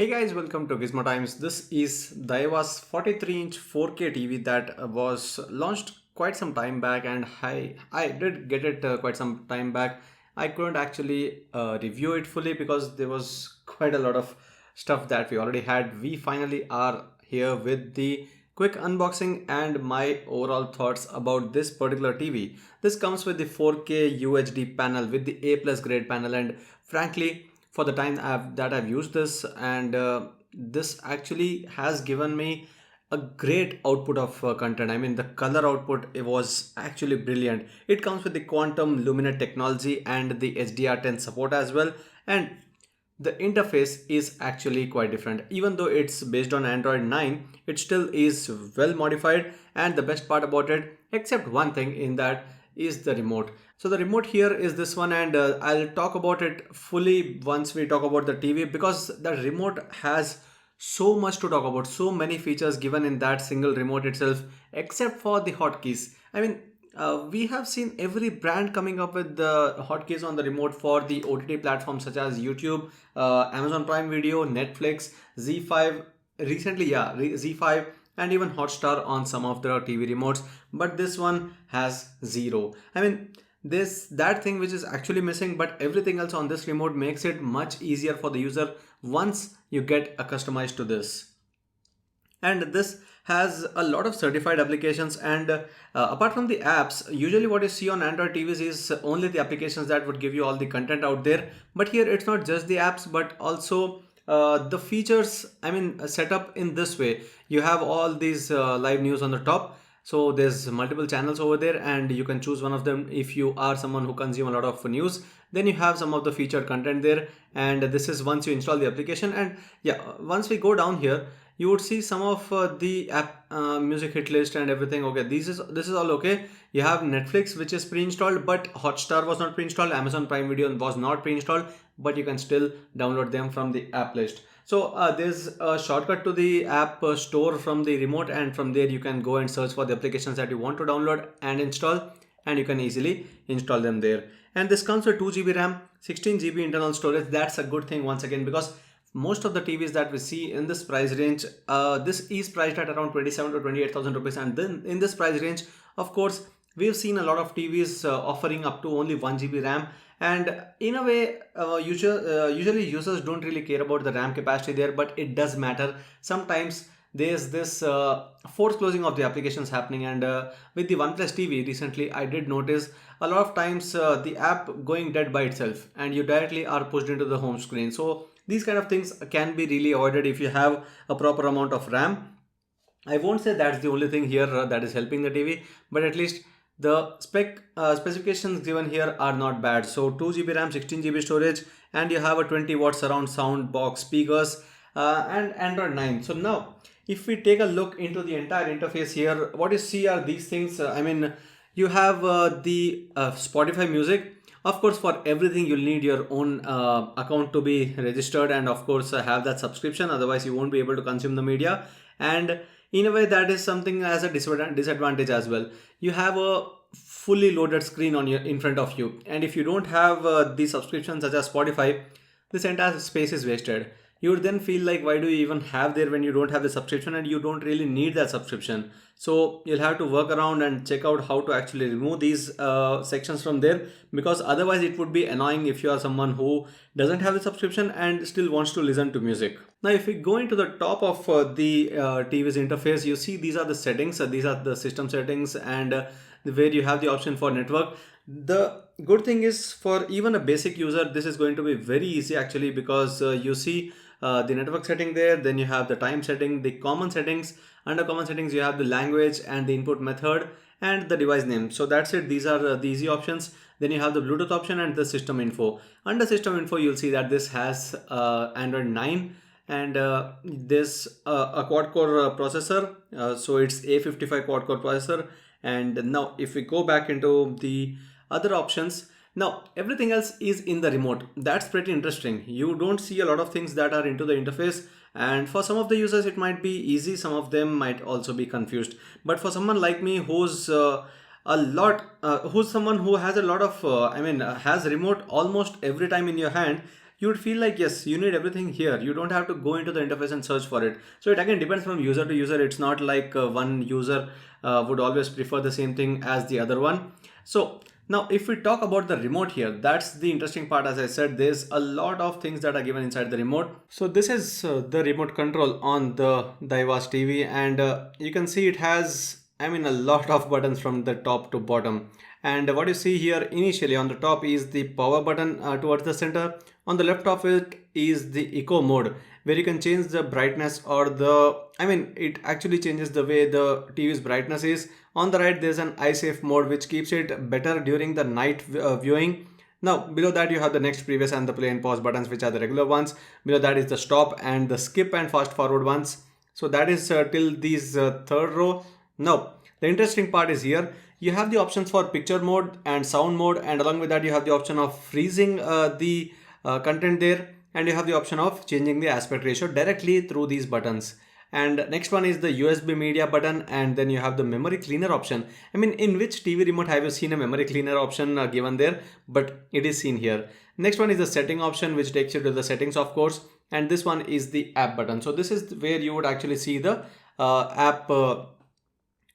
Hey guys, welcome to Gizmo Times. This is Daiwa's 43-inch 4K TV that was launched quite some time back, and I did get it quite some time back. I couldn't actually review it fully because there was quite a lot of stuff that we already had. We finally are here with the quick unboxing and my overall thoughts about this particular TV. This comes with the 4K UHD panel with the A plus grade panel, and frankly, for the time that I've used this, and this actually has given me a great output of content. I mean, the color output, it was actually brilliant. It comes with the quantum Luminit technology and the HDR10 support as well, and the interface is actually quite different. Even though it's based on Android 9, it still is well modified, and the best part about it, except one thing in that, is the remote. So the remote here is this one, and I'll talk about it fully once we talk about the TV, because the remote has so much to talk about, so many features given in that single remote itself, except for the hotkeys. I mean, we have seen every brand coming up with the hotkeys on the remote for the OTT platforms such as YouTube, Amazon Prime Video, Netflix, Z5, recently, yeah, Z5, and even Hotstar on some of the TV remotes. But this one has zero. I mean, this that thing which is actually missing, but everything else on this remote makes it much easier for the user once you get accustomed to this. And this has a lot of certified applications, and apart from the apps, usually what you see on Android TVs is only the applications that would give you all the content out there. But here it's not just the apps, but also the features, I mean, set up in this way. You have all these live news on the top, so there's multiple channels over there, and you can choose one of them. If you are someone who consume a lot of news, then you have some of the featured content there, and this is once you install the application. And yeah, once we go down here, you would see some of the app music hit list and everything. Okay, this is all okay. You have Netflix, which is pre-installed, but Hotstar was not pre-installed. Amazon Prime Video was not pre-installed, but you can still download them from the app list. So there's a shortcut to the app store from the remote, and from there you can go and search for the applications that you want to download and install, and you can easily install them there. And this comes with 2 GB RAM, 16 GB internal storage. That's a good thing once again, because most of the TVs that we see in this price range, this is priced at around 27 to 28,000 rupees, and then in this price range, of course, we've seen a lot of TVs offering up to only 1 GB RAM. And in a way, usually users don't really care about the RAM capacity there, but it does matter. Sometimes there's this force closing of the applications happening, and with the OnePlus TV recently, I did notice a lot of times the app going dead by itself, and you directly are pushed into the home screen. So these kind of things can be really avoided if you have a proper amount of RAM. I won't say that's the only thing here that is helping the TV, but at least the specifications given here are not bad. So 2 GB RAM, 16 GB storage, and you have a 20-watt surround sound box speakers, and Android 9. So now, if we take a look into the entire interface here, what you see are these things. I mean, you have the Spotify music. Of course, for everything you'll need your own account to be registered, and of course have that subscription. Otherwise, you won't be able to consume the media. And in a way, that is something as a disadvantage as well. You have a fully loaded screen on your in front of you, and if you don't have the subscriptions such as Spotify, this entire space is wasted. You would then feel like, why do you even have there when you don't have the subscription and you don't really need that subscription? So you'll have to work around and check out how to actually remove these sections from there, because otherwise it would be annoying if you are someone who doesn't have the subscription and still wants to listen to music. Now, if we go into the top of the TV's interface, you see these are the settings. These are the system settings, and where you have the option for network. The good thing is, for even a basic user, this is going to be very easy actually, because you see the network setting there, then you have the time setting, the common settings. Under common settings, you have the language and the input method and the device name. So that's it. These are the easy options. Then you have the Bluetooth option and the system info. Under system info, you'll see that this has Android 9, and this a quad core processor. So it's A55 quad core processor. And now if we go back into the other options, now everything else is in the remote. That's pretty interesting. You don't see a lot of things that are into the interface, and for some of the users it might be easy, some of them might also be confused. But for someone like me who's who's someone who has a lot of has remote almost every time in your hand, you would feel like, yes, you need everything here. You don't have to go into the interface and search for it. So it again depends from user to user. It's not like one user would always prefer the same thing as the other one. So now if we talk about the remote here, that's the interesting part. As I said, there's a lot of things that are given inside the remote. So this is the remote control on the Daiwa's TV, and you can see it has, I mean, a lot of buttons from the top to bottom. And what you see here initially on the top is the power button towards the center. On the left of it is the eco mode, where you can change the brightness or it actually changes the way the TV's brightness is. On the right, there's an eye safe mode, which keeps it better during the night viewing. Now below that you have the next, previous and the play and pause buttons, which are the regular ones. Below that is the stop and the skip and fast forward ones. So that is till these third row. Now the interesting part is here. You have the options for picture mode and sound mode, and along with that you have the option of freezing the content there, and you have the option of changing the aspect ratio directly through these buttons. And next one is the USB media button, and then you have the memory cleaner option. I mean, in which TV remote have you seen a memory cleaner option given there? But it is seen here. Next one is the setting option, which takes you to the settings, of course, and this one is the app button. So this is where you would actually see the app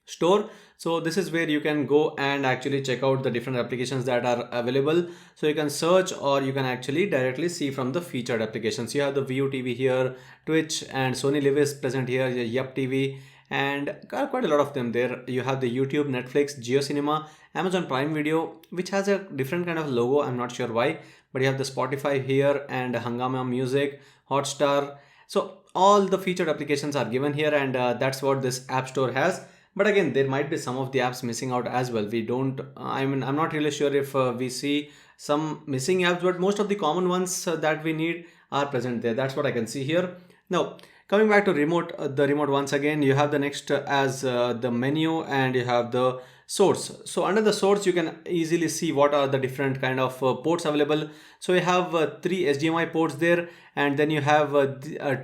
store. So this is where you can go and actually check out the different applications that are available. So you can search, or you can actually directly see from the featured applications. You have the View TV here, Twitch, and Sony Live is present here, Yup TV, and quite a lot of them there. You have the YouTube, Netflix, Jio Cinema, Amazon Prime Video, which has a different kind of logo, I'm not sure why, but you have the Spotify here, and Hangama Music, Hotstar. So all the featured applications are given here, and that's what this app store has. But again, there might be some of the apps missing out as well. We don't, I'm not really sure if we see some missing apps, but most of the common ones that we need are present there. That's what I can see here. Now, coming back to remote, the remote once again, you have the next as the menu, and you have the source. So under the source, you can easily see what are the different kind of ports available. So you have 3 HDMI ports there, and then you have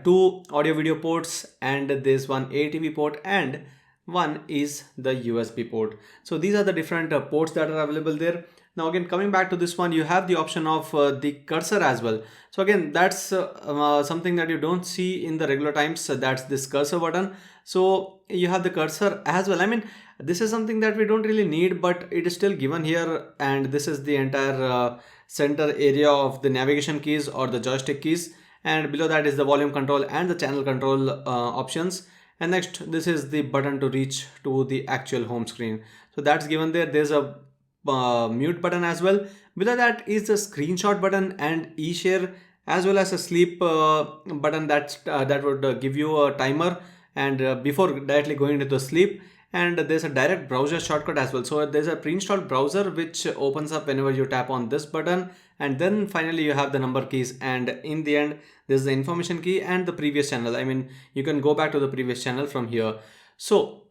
2 audio video ports, and there's one ATV port, and one is the USB port. So these are the different ports that are available there. Now again, coming back to this one, you have the option of the cursor as well. So again, that's something that you don't see in the regular times. So that's this cursor button. So you have the cursor as well. I mean, this is something that we don't really need, but it is still given here. And this is the entire center area of the navigation keys or the joystick keys. And below that is the volume control and the channel control options. And next, this is the button to reach to the actual home screen. So that's given there. There's a mute button as well. Below that is the screenshot button and e-share, as well as a sleep button that would give you a timer and before directly going into the sleep. And there's a direct browser shortcut as well. So there's a pre-installed browser which opens up whenever you tap on this button. And then finally you have the number keys, and in the end there's the information key and the previous channel. I mean, you can go back to the previous channel from here. So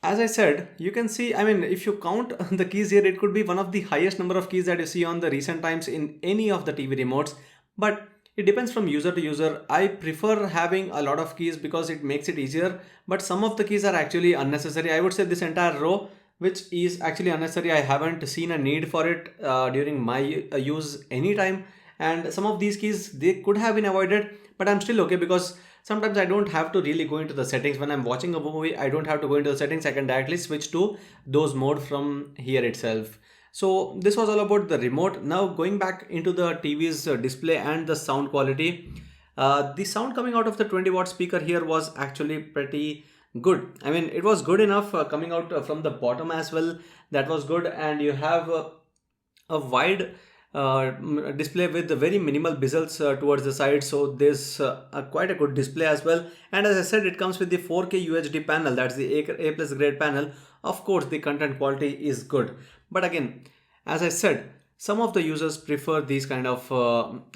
as I said, you can see, I mean, if you count the keys here, it could be one of the highest number of keys that you see on the recent times in any of the TV remotes. But it depends from user to user. I prefer having a lot of keys because it makes it easier, but some of the keys are actually unnecessary. I would say this entire row, which is actually unnecessary. I haven't seen a need for it during my use anytime. And some of these keys, they could have been avoided, but I'm still okay because sometimes I don't have to really go into the settings. When I'm watching a movie, I don't have to go into the settings. I can directly switch to those mode from here itself. So this was all about the remote. Now going back into the TV's display and the sound quality. The sound coming out of the 20-watt speaker here was actually pretty good. I mean, it was good enough coming out from the bottom as well. That was good. And you have a wide display with very minimal bezels towards the side. So there's quite a good display as well. And as I said, it comes with the 4K UHD panel. That's the A+ grade panel. Of course, the content quality is good. But again, as I said, some of the users prefer these kind of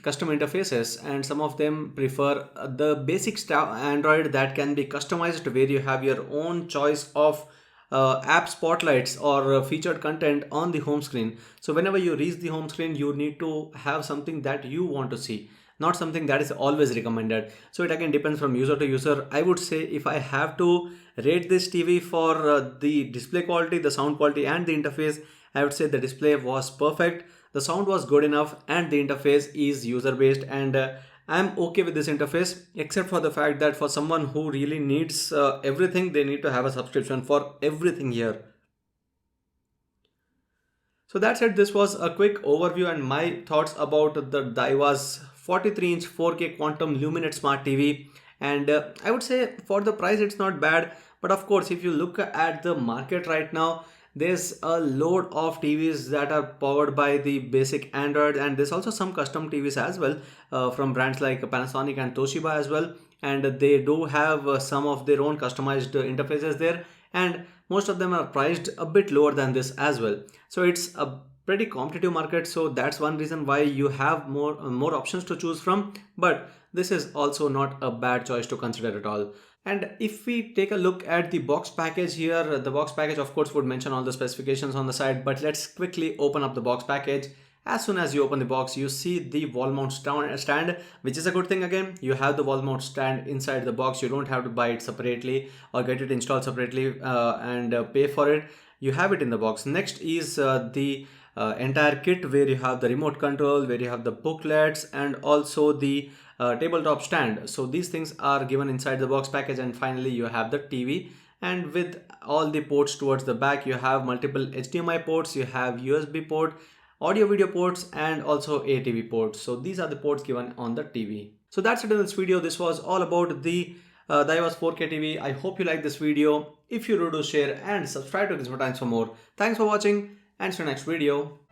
custom interfaces, and some of them prefer the basic Android that can be customized, where you have your own choice of app spotlights or featured content on the home screen. So whenever you reach the home screen, you need to have something that you want to see, not something that is always recommended. So it again depends from user to user. I would say if I have to rate this TV for the display quality, the sound quality and the interface, I would say the display was perfect. The sound was good enough and the interface is user based, and I'm okay with this interface, except for the fact that for someone who really needs everything, they need to have a subscription for everything here. So that's it. This was a quick overview and my thoughts about the Daiwa's 43-inch 4K Quantum Luminit Smart TV. And I would say for the price, it's not bad. But of course, if you look at the market right now, there's a load of TVs that are powered by the basic Android, and there's also some custom TVs as well from brands like Panasonic and Toshiba as well. And they do have some of their own customized interfaces there, and most of them are priced a bit lower than this as well. So it's a pretty competitive market, so that's one reason why you have more options to choose from. But this is also not a bad choice to consider at all. And if we take a look at the box package here, the box package of course would mention all the specifications on the side, but let's quickly open up the box package. As soon as you open the box, you see the wall mount stand, which is a good thing. Again, you have the wall mount stand inside the box. You don't have to buy it separately or get it installed separately and pay for it. You have it in the box. Next is the entire kit, where you have the remote control, where you have the booklets, and also the tabletop stand. So these things are given inside the box package. And finally you have the TV, and with all the ports towards the back, you have multiple HDMI ports, you have USB port, audio video ports, and also ATV ports. So these are the ports given on the TV. So that's it in this video. This was all about the Daiwa's 4K TV. I hope you like this video. If you do, share and subscribe to Gizmo Times for more. Thanks for watching, and see you next video.